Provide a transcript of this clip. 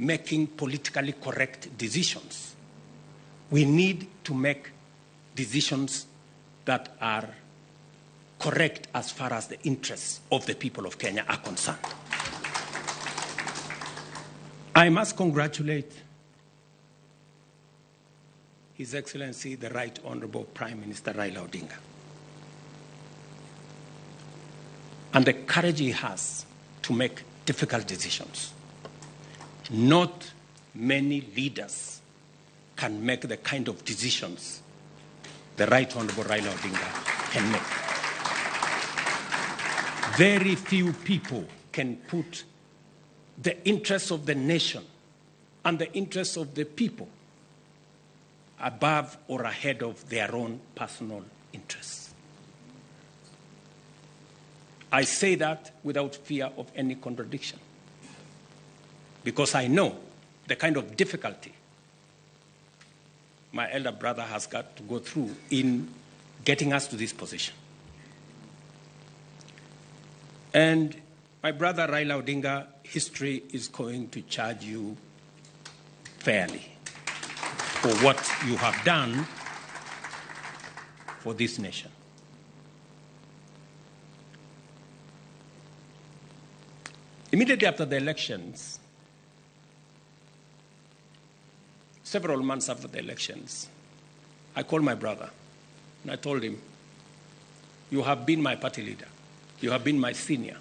making politically correct decisions. We need to make decisions that are correct as far as the interests of the people of Kenya are concerned. I must congratulate His Excellency, the Right Honorable Prime Minister Raila Odinga, and the courage he has to make difficult decisions. Not many leaders can make the kind of decisions the Right Honorable Raila Odinga can make. Very few people can put the interests of the nation and the interests of the people above or ahead of their own personal interests. I say that without fear of any contradiction, because I know the kind of difficulty my elder brother has got to go through in getting us to this position. And my brother Raila Odinga, history is going to charge you fairly for what you have done for this nation. Immediately after the elections, several months after the elections, I called my brother and I told him, you have been my party leader. You have been my senior.